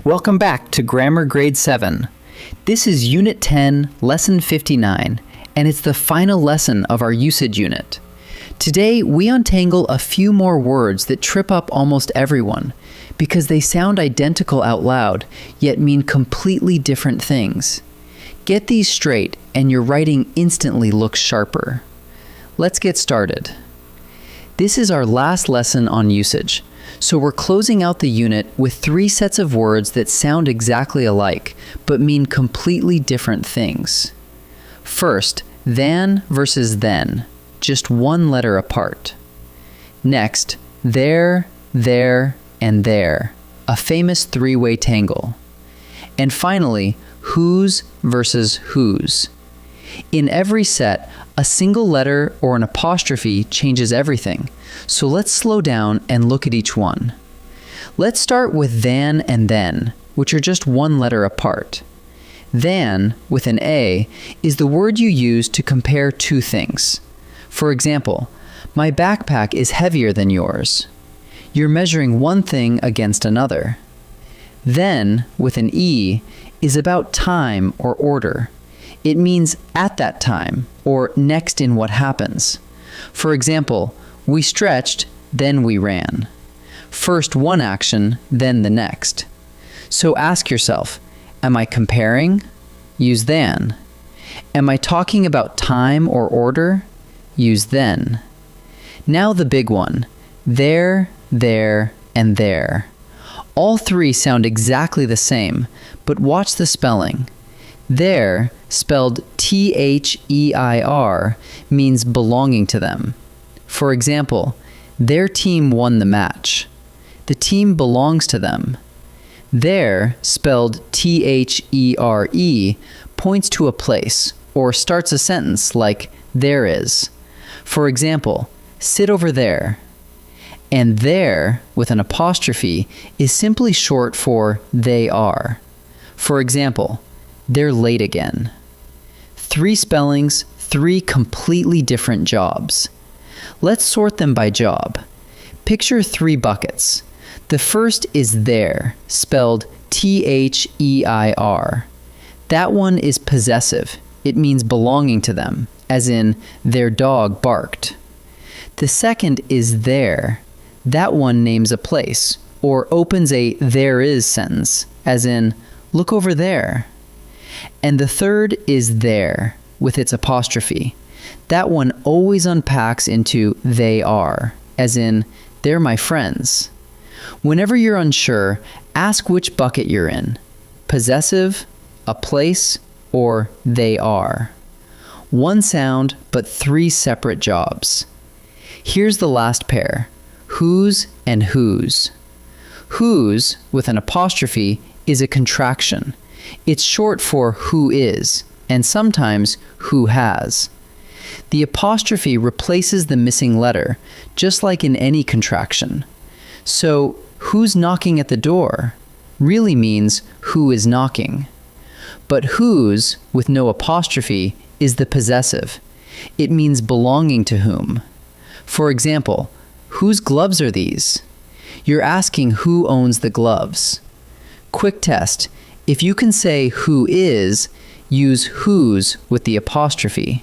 Welcome back to Grammar Grade 7. This is Unit 10, Lesson 59, and it's the final lesson of our usage unit. Today, we untangle a few more words that trip up almost everyone because they sound identical out loud, yet mean completely different things. Get these straight, and your writing instantly looks sharper. Let's get started. This is our last lesson on usage, so we're closing out the unit with 3 sets of words that sound exactly alike, but mean completely different things. First, than versus then, just one letter apart. Next, there, and there, a famous 3-way tangle. And finally, whose versus whose. In every set, a single letter or an apostrophe changes everything, so let's slow down and look at each one. Let's start with than and then, which are just one letter apart. Than, with an A, is the word you use to compare two things. For example, my backpack is heavier than yours. You're measuring one thing against another. Then, with an E, is about time or order. It means at that time, or next in what happens. For example, we stretched, then we ran. First one action, then the next. So ask yourself, am I comparing? Use than. Am I talking about time or order? Use then. Now the big one, there, and there. All 3 sound exactly the same, but watch the spelling. There, spelled T-H-E-I-R, means belonging to them. For example, their team won the match. The team belongs to them. There, spelled T-H-E-R-E, points to a place, or starts a sentence like there is. For example, sit over there. And there, with an apostrophe, is simply short for they are. For example, they're late again. 3 spellings, 3 completely different jobs. Let's sort them by job. Picture 3 buckets. The first is there, spelled T-H-E-I-R. That one is possessive. It means belonging to them, as in their dog barked. The second is there. That one names a place, or opens a there is sentence, as in look over there. And the third is there, with its apostrophe. That one always unpacks into they are, as in they're my friends. Whenever you're unsure, ask which bucket you're in. Possessive, a place, or they are. One sound, but 3 separate jobs. Here's the last pair, whose and whose. Whose, with an apostrophe, is a contraction. It's short for who is, and sometimes who has. The apostrophe replaces the missing letter, just like in any contraction. So, who's knocking at the door really means who is knocking. But whose, with no apostrophe, is the possessive. It means belonging to whom. For example, whose gloves are these? You're asking who owns the gloves. Quick test. If you can say who is, use whose with the apostrophe.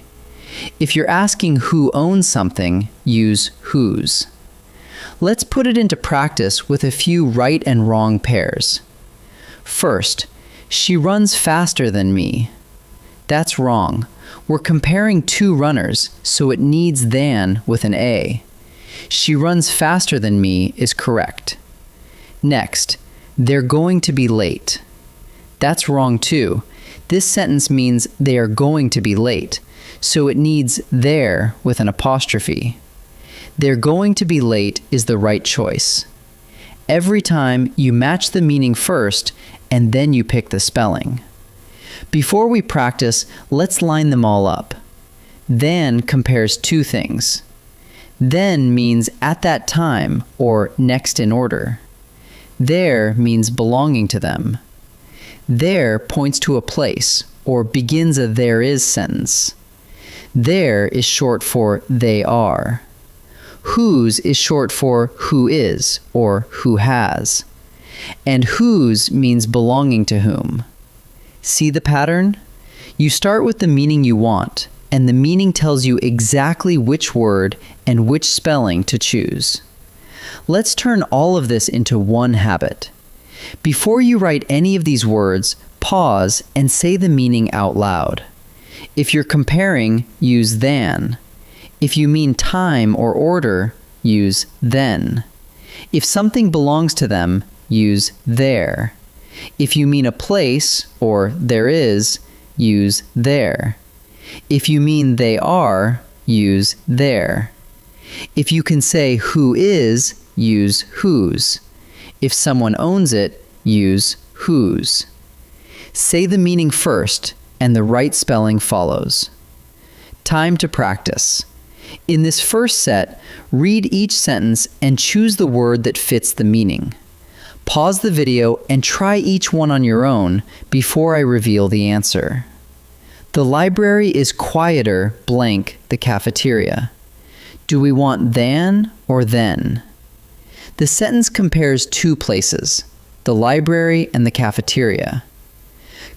If you're asking who owns something, use whose. Let's put it into practice with a few right and wrong pairs. First, she runs faster than me. That's wrong. We're comparing 2 runners, so it needs than with an A. She runs faster than me is correct. Next, they're going to be late. That's wrong too. This sentence means they are going to be late, so it needs there with an apostrophe. They're going to be late is the right choice. Every time you match the meaning first, and then you pick the spelling. Before we practice, let's line them all up. Than compares 2 things. Then means at that time, or next in order. There means belonging to them. There points to a place, or begins a there is sentence. There is short for they are. Whose is short for who is, or who has. and whose means belonging to whom. See the pattern? You start with the meaning you want, and the meaning tells you exactly which word and which spelling to choose. Let's turn all of this into one habit. Before you write any of these words, pause and say the meaning out loud. If you're comparing, use than. If you mean time or order, use then. If something belongs to them, use their. If you mean a place or there is, use their. If you mean they are, use their. If you can say who is, use whose. If someone owns it, use whose. Say the meaning first, and the right spelling follows. Time to practice. In this first set, read each sentence and choose the word that fits the meaning. Pause the video and try each one on your own before I reveal the answer. The library is quieter blank the cafeteria. Do we want than or then? The sentence compares two places, the library and the cafeteria.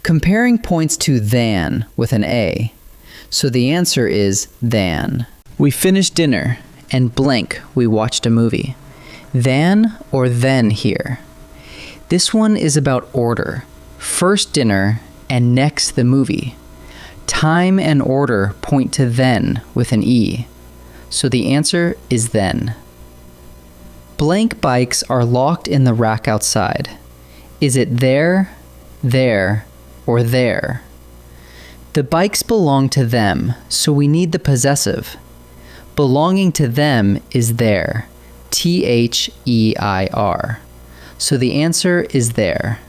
Comparing points to than with an A, so the answer is than. We finished dinner, and blank, we watched a movie. Than or then here. This one is about order. First dinner, and next the movie. Time and order point to then with an E, so the answer is then. Blank bikes are locked in the rack outside. Is it there, or there? The bikes belong to them, so we need the possessive. Belonging to them is their, T-H-E-I-R. So the answer is there.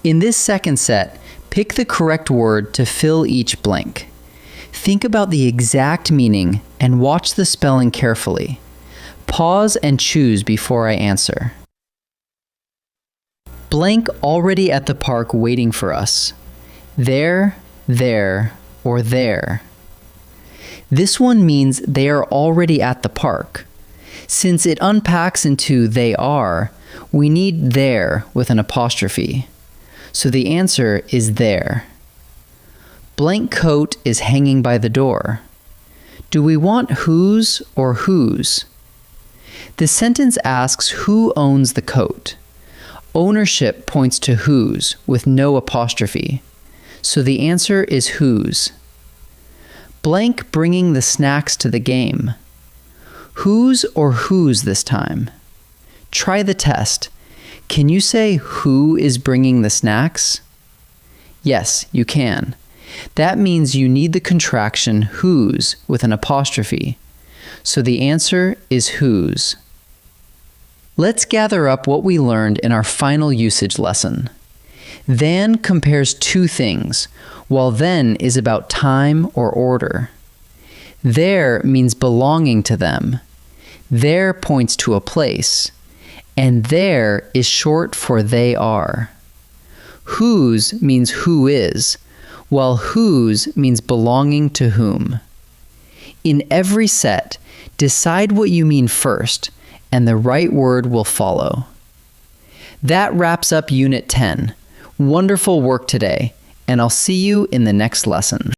In this second set, pick the correct word to fill each blank. Think about the exact meaning and watch the spelling carefully. Pause and choose before I answer. Blank already at the park waiting for us. There, or there. This one means they are already at the park. Since it unpacks into they are, we need there with an apostrophe. So the answer is there. Blank coat is hanging by the door. Do we want whose or whose? The sentence asks who owns the coat. Ownership points to whose with no apostrophe. So the answer is whose. Blank bringing the snacks to the game. Whose or whose this time? Try the test. Can you say who is bringing the snacks? Yes, you can. That means you need the contraction whose with an apostrophe. So the answer is whose. Let's gather up what we learned in our final usage lesson. Than compares two things, while then is about time or order. There means belonging to them. There points to a place. And there is short for they are. Whose means who is, while whose means belonging to whom. In every set, decide what you mean first, and the right word will follow. That wraps up Unit 10. Wonderful work today, and I'll see you in the next lesson.